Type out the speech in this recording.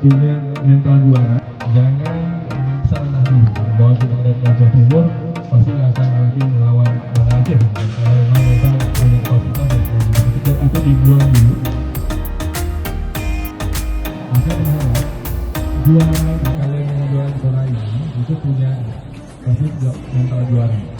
punya mental juara, jangan salah dulu bahwa kita dari Jawa Timur pasti akan nanti melawan mana aja. Kalau memang mereka punya kapasitas ketika itu dibuang dulu. Maka berharap juara kalian yang juara ini itu punya pasti mental juara.